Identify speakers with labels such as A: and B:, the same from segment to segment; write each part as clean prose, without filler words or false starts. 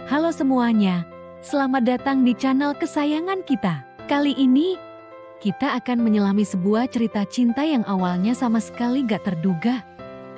A: Halo semuanya, selamat datang di channel kesayangan kita. Kali ini, kita akan menyelami sebuah cerita cinta yang awalnya sama sekali gak terduga.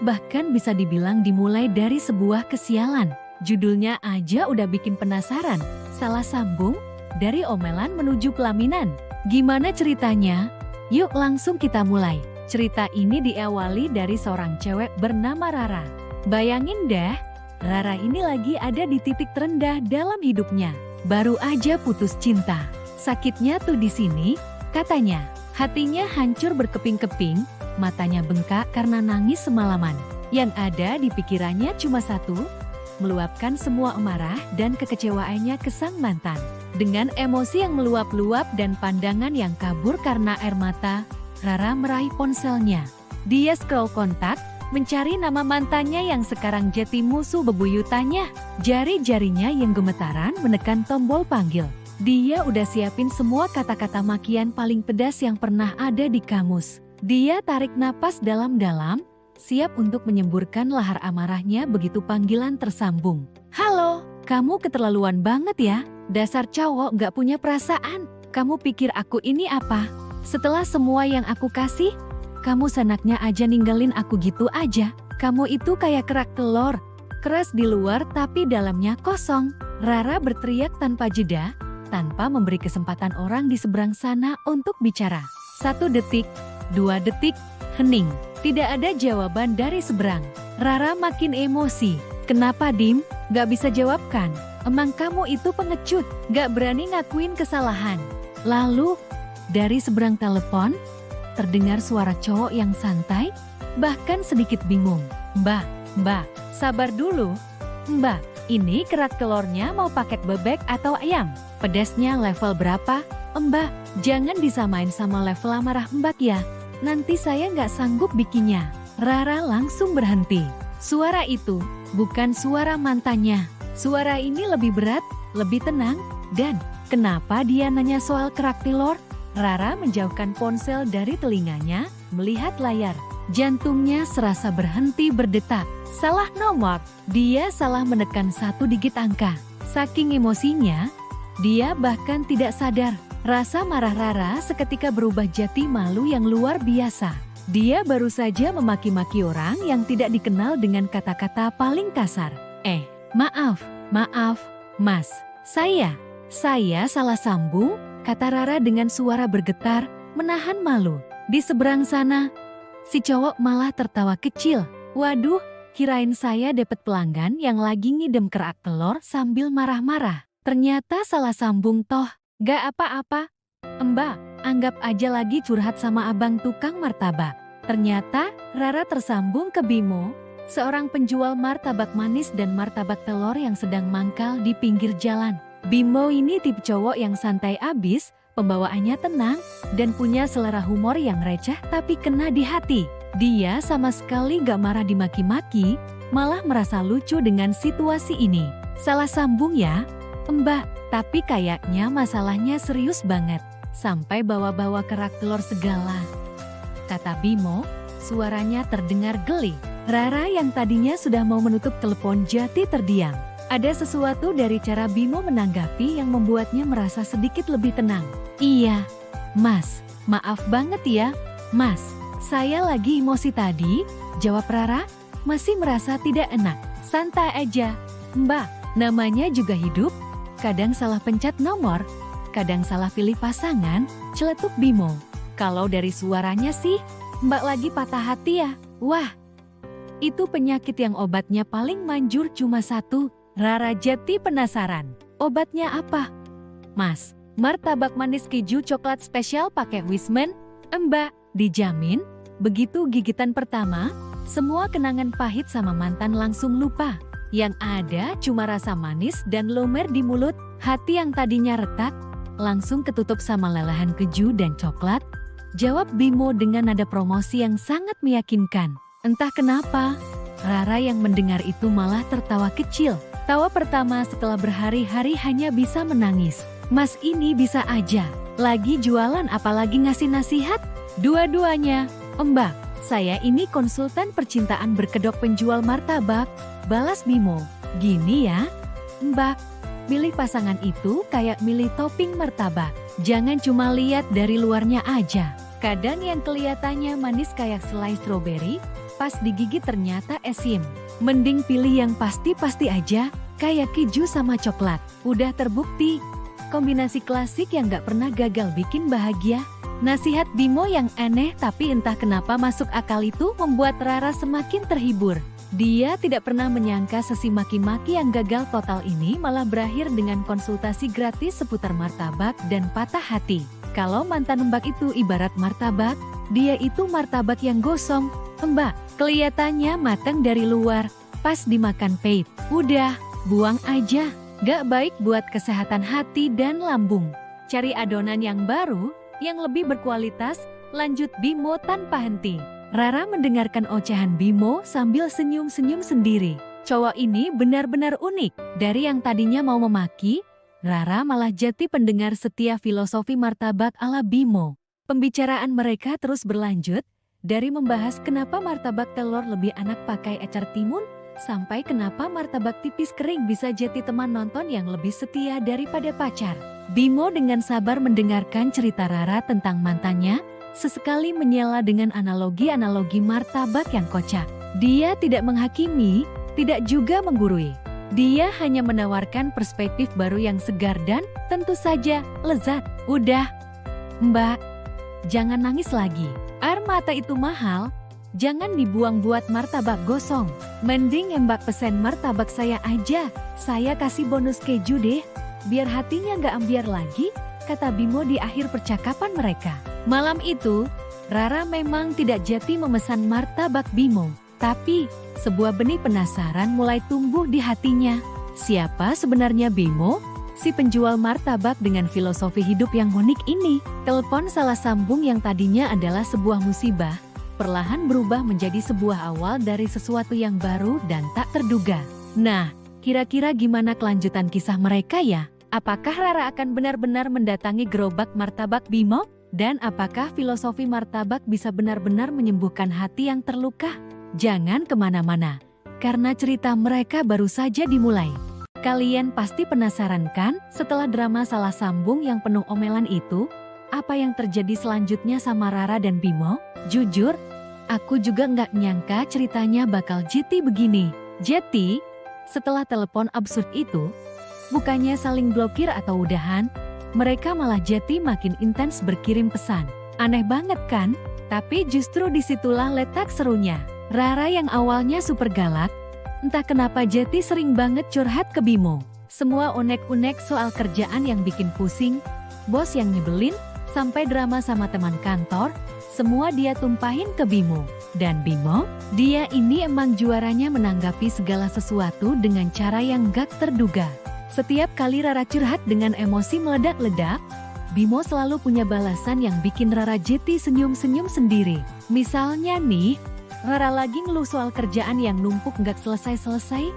A: Bahkan bisa dibilang dimulai dari sebuah kesialan. Judulnya aja udah bikin penasaran. Salah sambung, dari omelan menuju pelaminan. Gimana ceritanya? Yuk langsung kita mulai. Cerita ini diawali dari seorang cewek bernama Rara. Bayangin deh, Rara ini lagi ada di titik terendah dalam hidupnya. Baru aja putus cinta. Sakitnya tuh di sini, katanya. Hatinya hancur berkeping-keping, matanya bengkak karena nangis semalaman. Yang ada di pikirannya cuma satu, meluapkan semua amarah dan kekecewaannya ke sang mantan. Dengan emosi yang meluap-luap dan pandangan yang kabur karena air mata, Rara meraih ponselnya. Dia scroll kontak, mencari nama mantannya yang sekarang jadi musuh bebuyutannya. Jari-jarinya yang gemetaran menekan tombol panggil. Dia udah siapin semua kata-kata makian paling pedas yang pernah ada di kamus. Dia tarik napas dalam-dalam, siap untuk menyemburkan lahar amarahnya begitu panggilan tersambung. Halo, kamu keterlaluan banget ya. Dasar cowok gak punya perasaan. Kamu pikir aku ini apa? Setelah semua yang aku kasih, kamu senaknya aja ninggalin aku gitu aja. Kamu itu kayak kerak telur, keras di luar tapi dalamnya kosong. Rara berteriak tanpa jeda, tanpa memberi kesempatan orang di seberang sana untuk bicara. 1 detik, 2 detik, hening. Tidak ada jawaban dari seberang. Rara makin emosi. Kenapa Dim? Gak bisa jawab kan? Emang kamu itu pengecut, gak berani ngakuin kesalahan. Lalu, dari seberang telepon, terdengar suara cowok yang santai, bahkan sedikit bingung. Mbak, sabar dulu. Mbak, ini kerak telurnya mau paket bebek atau ayam? Pedasnya level berapa? Mbak, jangan disamain sama level amarah Mbak ya. Nanti saya nggak sanggup bikinnya. Rara langsung berhenti. Suara itu bukan suara mantannya. Suara ini lebih berat, lebih tenang, dan kenapa dia nanya soal kerak telur? Rara menjauhkan ponsel dari telinganya, melihat layar. Jantungnya serasa berhenti berdetak. Salah nomor, dia salah menekan 1 digit angka. Saking emosinya, dia bahkan tidak sadar. Rasa marah Rara seketika berubah jadi malu yang luar biasa. Dia baru saja memaki-maki orang yang tidak dikenal dengan kata-kata paling kasar. Maaf, Mas. Saya salah sambung, kata Rara dengan suara bergetar, menahan malu. Di seberang sana, si cowok malah tertawa kecil. Waduh, kirain saya dapet pelanggan yang lagi ngidem kerak telur sambil marah-marah. Ternyata salah sambung toh. Gak apa-apa. Mbak, anggap aja lagi curhat sama abang tukang martabak. Ternyata Rara tersambung ke Bimo, seorang penjual martabak manis dan martabak telur yang sedang mangkal di pinggir jalan. Bimo ini tipe cowok yang santai abis, pembawaannya tenang, dan punya selera humor yang receh tapi kena di hati. Dia sama sekali gak marah dimaki-maki, malah merasa lucu dengan situasi ini. Salah sambung ya, Mbak, tapi kayaknya masalahnya serius banget, sampai bawa-bawa kerak telur segala. Kata Bimo, suaranya terdengar geli. Rara yang tadinya sudah mau menutup telepon jadi terdiam. Ada sesuatu dari cara Bimo menanggapi yang membuatnya merasa sedikit lebih tenang. Iya, Mas, maaf banget ya, Mas. Saya lagi emosi tadi, jawab Rara, masih merasa tidak enak. Santai aja, Mbak, namanya juga hidup. Kadang salah pencet nomor, kadang salah pilih pasangan, celetuk Bimo. Kalau dari suaranya sih, Mbak lagi patah hati ya. Wah, itu penyakit yang obatnya paling manjur cuma 1. Rara jadi penasaran. Obatnya apa? Mas, martabak manis keju coklat spesial pakai Wisman. Mbak, dijamin, begitu gigitan pertama, semua kenangan pahit sama mantan langsung lupa. Yang ada cuma rasa manis dan lumer di mulut. Hati yang tadinya retak, langsung ketutup sama lelehan keju dan coklat. Jawab Bimo dengan nada promosi yang sangat meyakinkan. Entah kenapa, Rara yang mendengar itu malah tertawa kecil. Tawa pertama setelah berhari-hari hanya bisa menangis. Mas ini bisa aja. Lagi jualan apalagi ngasih nasihat? Dua-duanya. Mbak, saya ini konsultan percintaan berkedok penjual martabak. Balas Bimo. Gini ya, Mbak, Milih pasangan itu kayak milih topping martabak. Jangan cuma lihat dari luarnya aja. Kadang yang kelihatannya manis kayak selai stroberi, pas digigit ternyata asin. Mending pilih yang pasti-pasti aja, kayak keju sama coklat. Udah terbukti, kombinasi klasik yang gak pernah gagal bikin bahagia. Nasihat Bimo yang aneh tapi entah kenapa masuk akal itu membuat Rara semakin terhibur. Dia tidak pernah menyangka sesi maki-maki yang gagal total ini malah berakhir dengan konsultasi gratis seputar martabak dan patah hati. Kalau mantan Mbak itu ibarat martabak, dia itu martabak yang gosong. Mbak, kelihatannya matang dari luar, pas dimakan pahit. Udah, buang aja. Gak baik buat kesehatan hati dan lambung. Cari adonan yang baru, yang lebih berkualitas, lanjut Bimo tanpa henti. Rara mendengarkan ocehan Bimo sambil senyum-senyum sendiri. Cowok ini benar-benar unik. Dari yang tadinya mau memaki, Rara malah jadi pendengar setia filosofi martabak ala Bimo. Pembicaraan mereka terus berlanjut, dari membahas kenapa martabak telur lebih enak pakai ecer timun, sampai kenapa martabak tipis kering bisa jadi teman nonton yang lebih setia daripada pacar. Bimo dengan sabar mendengarkan cerita Rara tentang mantannya, sesekali menyela dengan analogi-analogi martabak yang kocak. Dia tidak menghakimi, tidak juga menggurui. Dia hanya menawarkan perspektif baru yang segar dan tentu saja lezat. Udah, Mbak, jangan nangis lagi. Air mata itu mahal, jangan dibuang buat martabak gosong. Mending Mbak pesen martabak saya aja, saya kasih bonus keju deh, biar hatinya gak ambiar lagi, kata Bimo di akhir percakapan mereka. Malam itu, Rara memang tidak jadi memesan martabak Bimo, tapi sebuah benih penasaran mulai tumbuh di hatinya. Siapa sebenarnya Bimo? Si penjual martabak dengan filosofi hidup yang unik ini. Telepon salah sambung yang tadinya adalah sebuah musibah, perlahan berubah menjadi sebuah awal dari sesuatu yang baru dan tak terduga. Nah, kira-kira gimana kelanjutan kisah mereka ya? Apakah Rara akan benar-benar mendatangi gerobak martabak Bimo? Dan apakah filosofi martabak bisa benar-benar menyembuhkan hati yang terluka? Jangan kemana-mana, karena cerita mereka baru saja dimulai. Kalian pasti penasaran kan, setelah drama salah sambung yang penuh omelan itu, apa yang terjadi selanjutnya sama Rara dan Bimo? Jujur, aku juga nggak nyangka ceritanya bakal jeti begini. Jeti, setelah telepon absurd itu, bukannya saling blokir atau udahan, mereka malah jeti makin intens berkirim pesan. Aneh banget kan? Tapi justru disitulah letak serunya. Rara yang awalnya super galak, entah kenapa Jeti sering banget curhat ke Bimo. Semua unek-unek soal kerjaan yang bikin pusing, bos yang nyebelin, sampai drama sama teman kantor, semua dia tumpahin ke Bimo. Dan Bimo, dia ini emang juaranya menanggapi segala sesuatu dengan cara yang gak terduga. Setiap kali Rara curhat dengan emosi meledak-ledak, Bimo selalu punya balasan yang bikin Rara Jeti senyum-senyum sendiri. Misalnya nih, Rara lagi ngeluh soal kerjaan yang numpuk gak selesai-selesai,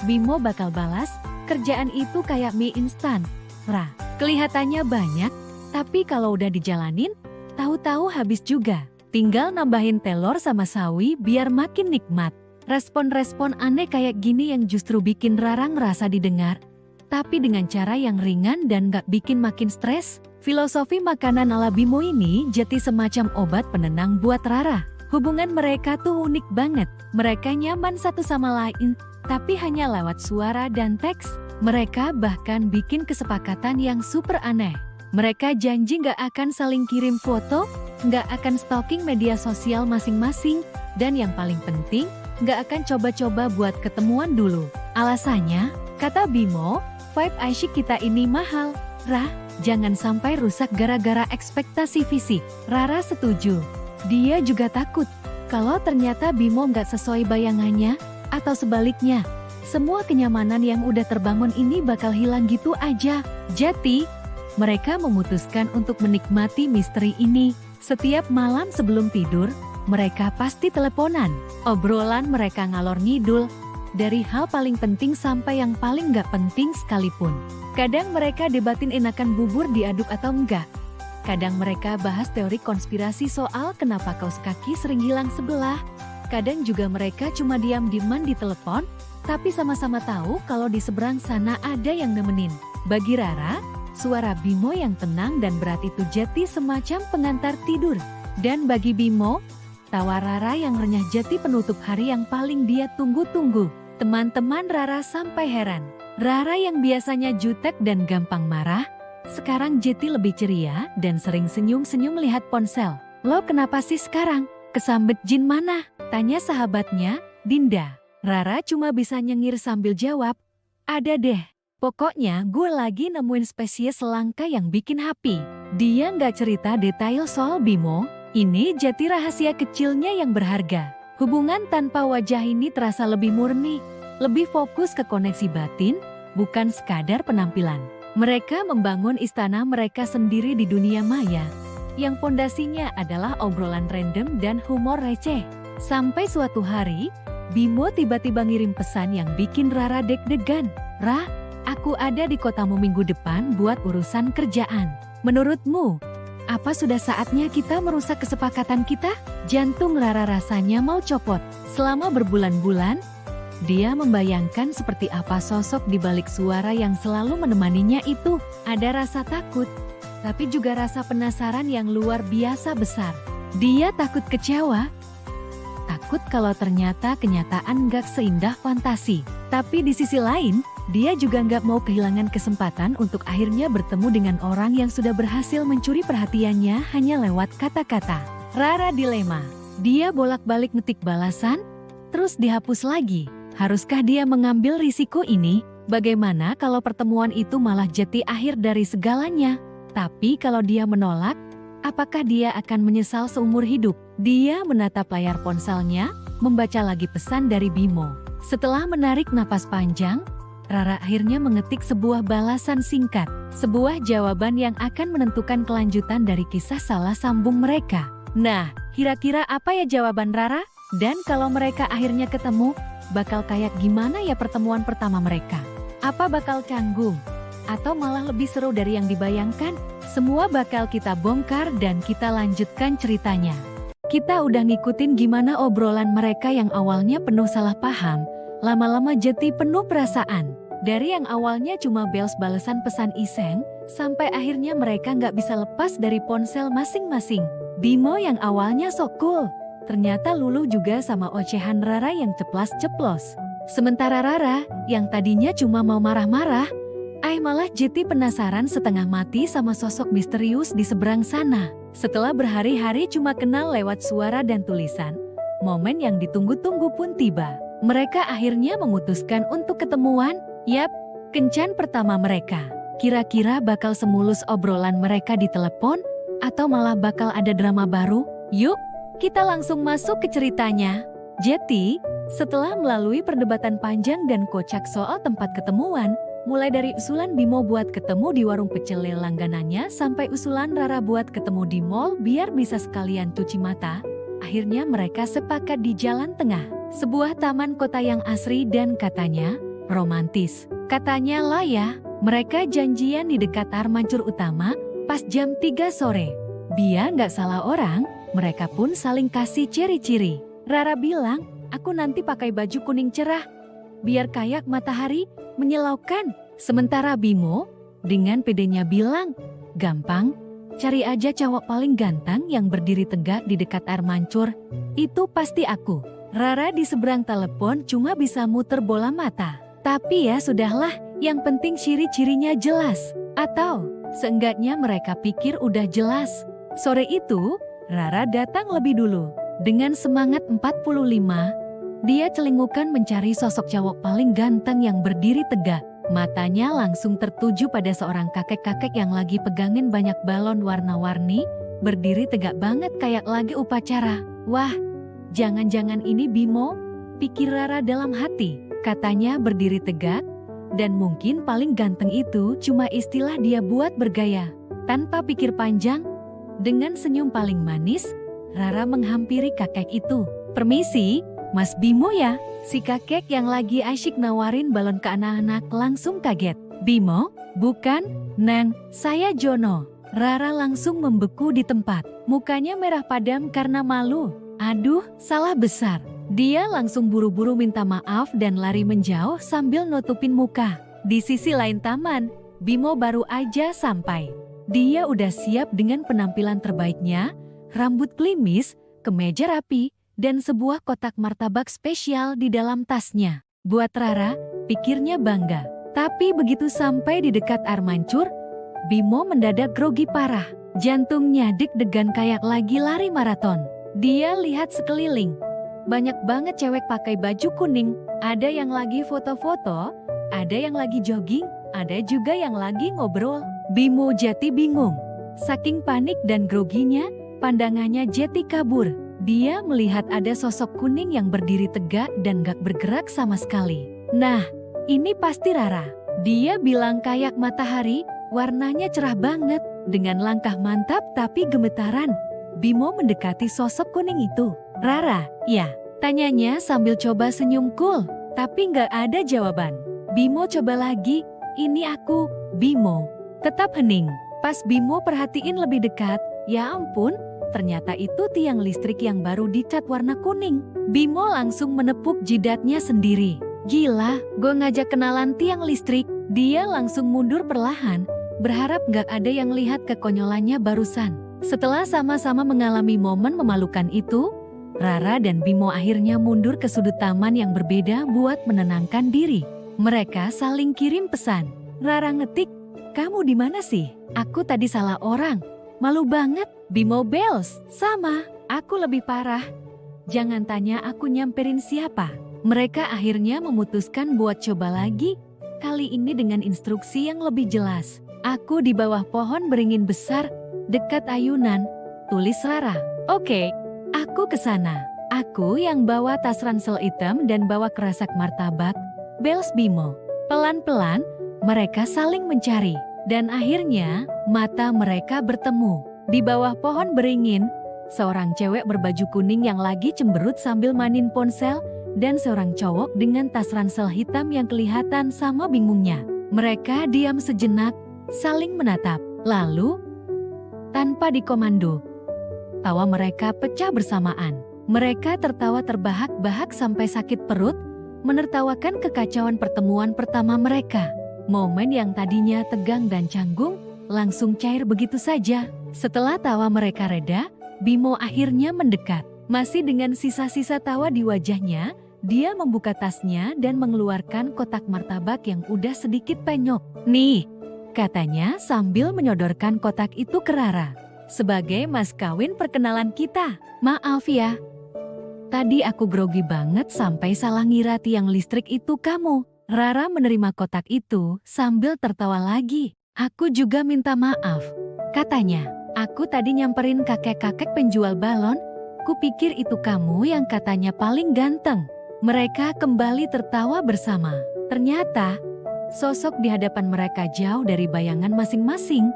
A: Bimo bakal balas, kerjaan itu kayak mie instan. Ra, kelihatannya banyak, tapi kalau udah dijalanin, tahu-tahu habis juga. Tinggal nambahin telur sama sawi biar makin nikmat. Respon-respon aneh kayak gini yang justru bikin Rara ngerasa didengar, tapi dengan cara yang ringan dan gak bikin makin stres. Filosofi makanan ala Bimo ini jadi semacam obat penenang buat Rara. Hubungan mereka tuh unik banget. Mereka nyaman satu sama lain, tapi hanya lewat suara dan teks. Mereka bahkan bikin kesepakatan yang super aneh. Mereka janji gak akan saling kirim foto, gak akan stalking media sosial masing-masing, dan yang paling penting, gak akan coba-coba buat ketemuan dulu. Alasannya, kata Bimo, vibe asyik kita ini mahal. Rah, jangan sampai rusak gara-gara ekspektasi fisik. Rara setuju. Dia juga takut, kalau ternyata Bimo nggak sesuai bayangannya, atau sebaliknya, semua kenyamanan yang udah terbangun ini bakal hilang gitu aja. Jadi, mereka memutuskan untuk menikmati misteri ini. Setiap malam sebelum tidur, mereka pasti teleponan. Obrolan mereka ngalor ngidul, dari hal paling penting sampai yang paling nggak penting sekalipun. Kadang mereka debatin enakan bubur diaduk atau enggak. Kadang mereka bahas teori konspirasi soal kenapa kaos kaki sering hilang sebelah. Kadang juga mereka cuma diam-diaman di telepon, Tapi sama-sama tahu kalau di seberang sana ada yang nemenin. Bagi Rara, suara Bimo yang tenang dan berat itu jadi semacam pengantar tidur. Dan bagi Bimo, tawa Rara yang renyah jadi penutup hari yang paling dia tunggu-tunggu. Teman-teman Rara sampai heran. Rara yang biasanya jutek dan gampang marah, sekarang jadi lebih ceria dan sering senyum-senyum melihat ponsel. Lo kenapa sih sekarang? Kesambet jin mana? Tanya sahabatnya, Dinda. Rara cuma bisa nyengir sambil jawab, ada deh. Pokoknya gue lagi nemuin spesies langka yang bikin happy. Dia nggak cerita detail soal Bimo, ini jadi rahasia kecilnya yang berharga. Hubungan tanpa wajah ini terasa lebih murni, lebih fokus ke koneksi batin, bukan sekadar penampilan. Mereka membangun istana mereka sendiri di dunia maya, yang pondasinya adalah obrolan random dan humor receh. Sampai suatu hari, Bimo tiba-tiba ngirim pesan yang bikin Rara deg-degan. Ra, aku ada di kotamu minggu depan buat urusan kerjaan. Menurutmu, apa sudah saatnya kita merusak kesepakatan kita? Jantung Rara rasanya mau copot. Selama berbulan-bulan, dia membayangkan seperti apa sosok di balik suara yang selalu menemaninya itu. Ada rasa takut, tapi juga rasa penasaran yang luar biasa besar. Dia takut kecewa, takut kalau ternyata kenyataan gak seindah fantasi. Tapi di sisi lain, dia juga gak mau kehilangan kesempatan untuk akhirnya bertemu dengan orang yang sudah berhasil mencuri perhatiannya hanya lewat kata-kata. Rara dilema. Dia bolak-balik ngetik balasan, terus dihapus lagi. Haruskah dia mengambil risiko ini? Bagaimana kalau pertemuan itu malah jadi akhir dari segalanya? Tapi kalau dia menolak, apakah dia akan menyesal seumur hidup? Dia menatap layar ponselnya, membaca lagi pesan dari Bimo. Setelah menarik napas panjang, Rara akhirnya mengetik sebuah balasan singkat. Sebuah jawaban yang akan menentukan kelanjutan dari kisah salah sambung mereka. Nah, kira-kira apa ya jawaban Rara? Dan kalau mereka akhirnya ketemu, bakal kayak gimana ya pertemuan pertama mereka? Apa bakal canggung? Atau malah lebih seru dari yang dibayangkan? Semua bakal kita bongkar dan kita lanjutkan ceritanya. Kita udah ngikutin gimana obrolan mereka yang awalnya penuh salah paham, lama-lama jadi penuh perasaan. Dari yang awalnya cuma bales balasan pesan iseng, sampai akhirnya mereka nggak bisa lepas dari ponsel masing-masing. Bimo yang awalnya sok cool, ternyata luluh juga sama ocehan Rara yang ceplas-ceplos. Sementara Rara, yang tadinya cuma mau marah-marah, malah jadi penasaran setengah mati sama sosok misterius di seberang sana. Setelah berhari-hari cuma kenal lewat suara dan tulisan, momen yang ditunggu-tunggu pun tiba. Mereka akhirnya memutuskan untuk ketemuan. Yap, kencan pertama mereka. Kira-kira bakal semulus obrolan mereka di telepon, atau malah bakal ada drama baru? Yuk, kita langsung masuk ke ceritanya. Jadi, setelah melalui perdebatan panjang dan kocak soal tempat ketemuan, mulai dari usulan Bimo buat ketemu di warung pecel lele langganannya sampai usulan Rara buat ketemu di mall biar bisa sekalian cuci mata, akhirnya mereka sepakat di jalan tengah. Sebuah taman kota yang asri dan katanya romantis. Katanya lah ya, mereka janjian di dekat air mancur utama pas jam 3 sore. Biar nggak salah orang, mereka pun saling kasih ciri-ciri. Rara bilang, aku nanti pakai baju kuning cerah, biar kayak matahari, menyilaukan. Sementara Bimo, dengan pedenya bilang, gampang, cari aja cowok paling ganteng yang berdiri tegak di dekat air mancur, itu pasti aku. Rara di seberang telepon cuma bisa muter bola mata. Tapi ya sudahlah, yang penting ciri-cirinya jelas. Atau, seenggaknya mereka pikir udah jelas. Sore itu, Rara datang lebih dulu. Dengan semangat 45, dia celingukan mencari sosok cowok paling ganteng yang berdiri tegak. Matanya langsung tertuju pada seorang kakek-kakek yang lagi pegangin banyak balon warna-warni, berdiri tegak banget kayak lagi upacara. Wah, jangan-jangan ini Bimo? Pikir Rara dalam hati. Katanya berdiri tegak, dan mungkin paling ganteng itu cuma istilah dia buat bergaya. Tanpa pikir panjang, dengan senyum paling manis, Rara menghampiri kakek itu. Permisi, Mas Bimo ya? Si kakek yang lagi asyik nawarin balon ke anak-anak langsung kaget. Bimo? Bukan, Neng, saya Jono. Rara langsung membeku di tempat. Mukanya merah padam karena malu. Aduh, salah besar. Dia langsung buru-buru minta maaf dan lari menjauh sambil nutupin muka. Di sisi lain taman, Bimo baru aja sampai. Dia udah siap dengan penampilan terbaiknya, rambut klimis, kemeja rapi, dan sebuah kotak martabak spesial di dalam tasnya. Buat Rara, pikirnya bangga. Tapi begitu sampai di dekat air mancur, Bimo mendadak grogi parah. Jantungnya deg-degan kayak lagi lari maraton. Dia lihat sekeliling. Banyak banget cewek pakai baju kuning. Ada yang lagi foto-foto, ada yang lagi jogging, ada juga yang lagi ngobrol. Bimo jadi bingung. Saking panik dan groginya, pandangannya jadi kabur. Dia melihat ada sosok kuning yang berdiri tegak dan gak bergerak sama sekali. Nah, ini pasti Rara. Dia bilang kayak matahari, warnanya cerah banget. Dengan langkah mantap tapi gemetaran, Bimo mendekati sosok kuning itu. Rara, ya? Tanyanya sambil coba senyum cool, tapi nggak ada jawaban. Bimo coba lagi, ini aku, Bimo. Tetap hening. Pas Bimo perhatiin lebih dekat, ya ampun, ternyata itu tiang listrik yang baru dicat warna kuning. Bimo langsung menepuk jidatnya sendiri. Gila, gue ngajak kenalan tiang listrik. Dia langsung mundur perlahan, berharap gak ada yang lihat kekonyolannya barusan. Setelah sama-sama mengalami momen memalukan itu, Rara dan Bimo akhirnya mundur ke sudut taman yang berbeda buat menenangkan diri. Mereka saling kirim pesan. Rara ngetik, "Kamu di mana sih? Aku tadi salah orang. Malu banget." Bimo bales, "Sama, aku lebih parah. Jangan tanya aku nyamperin siapa." Mereka akhirnya memutuskan buat coba lagi, kali ini dengan instruksi yang lebih jelas. "Aku di bawah pohon beringin besar, dekat ayunan," tulis Rara. "Oke, aku ke sana. Aku yang bawa tas ransel hitam dan bawa kerasak martabak," bels Bimo. Pelan-pelan, mereka saling mencari. Dan akhirnya, mata mereka bertemu. Di bawah pohon beringin, seorang cewek berbaju kuning yang lagi cemberut sambil mainin ponsel, dan seorang cowok dengan tas ransel hitam yang kelihatan sama bingungnya. Mereka diam sejenak, saling menatap. Lalu, tanpa dikomando, tawa mereka pecah bersamaan. Mereka tertawa terbahak-bahak sampai sakit perut, menertawakan kekacauan pertemuan pertama mereka. Momen yang tadinya tegang dan canggung, langsung cair begitu saja. Setelah tawa mereka reda, Bimo akhirnya mendekat. Masih dengan sisa-sisa tawa di wajahnya, dia membuka tasnya dan mengeluarkan kotak martabak yang udah sedikit penyok. "Nih," katanya sambil menyodorkan kotak itu ke Rara. "Sebagai mas kawin perkenalan kita. Maaf ya, tadi aku grogi banget sampai salah ngira tiang listrik itu kamu." Rara menerima kotak itu sambil tertawa lagi. "Aku juga minta maaf," katanya. "Aku tadi nyamperin kakek-kakek penjual balon, kupikir itu kamu yang katanya paling ganteng." Mereka kembali tertawa bersama. Ternyata, sosok di hadapan mereka jauh dari bayangan masing-masing.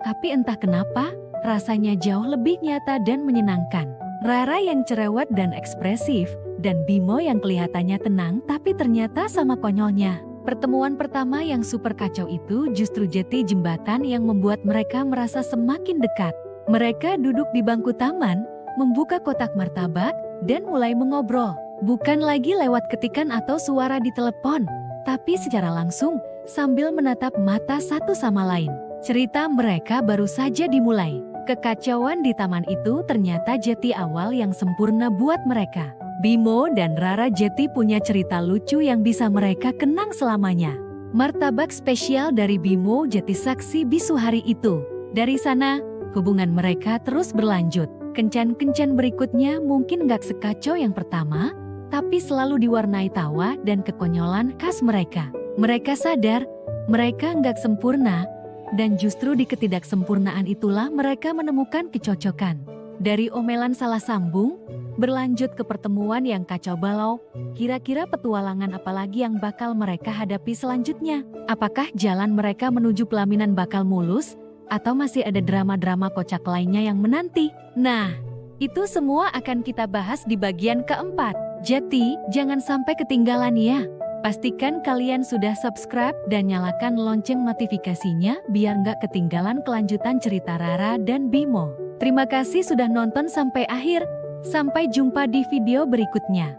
A: Tapi entah kenapa, rasanya jauh lebih nyata dan menyenangkan. Rara yang cerewet dan ekspresif, dan Bimo yang kelihatannya tenang tapi ternyata sama konyolnya. Pertemuan pertama yang super kacau itu justru jadi jembatan yang membuat mereka merasa semakin dekat. Mereka duduk di bangku taman, membuka kotak martabak, dan mulai mengobrol. Bukan lagi lewat ketikan atau suara di telepon, tapi secara langsung sambil menatap mata satu sama lain. Cerita mereka baru saja dimulai. Kekacauan di taman itu ternyata jadi awal yang sempurna buat mereka. Bimo dan Rara jadi punya cerita lucu yang bisa mereka kenang selamanya. Martabak spesial dari Bimo jadi saksi bisu hari itu. Dari sana, hubungan mereka terus berlanjut. Kencan-kencan berikutnya mungkin gak sekacau yang pertama, tapi selalu diwarnai tawa dan kekonyolan khas mereka. Mereka sadar, mereka nggak sempurna, dan justru di ketidaksempurnaan itulah mereka menemukan kecocokan. Dari omelan salah sambung, berlanjut ke pertemuan yang kacau balau, kira-kira petualangan apalagi yang bakal mereka hadapi selanjutnya? Apakah jalan mereka menuju pelaminan bakal mulus, atau masih ada drama-drama kocak lainnya yang menanti? Nah, itu semua akan kita bahas di bagian keempat. Jadi, jangan sampai ketinggalan ya. Pastikan kalian sudah subscribe dan nyalakan lonceng notifikasinya biar nggak ketinggalan kelanjutan cerita Rara dan Bimo. Terima kasih sudah nonton sampai akhir. Sampai jumpa di video berikutnya.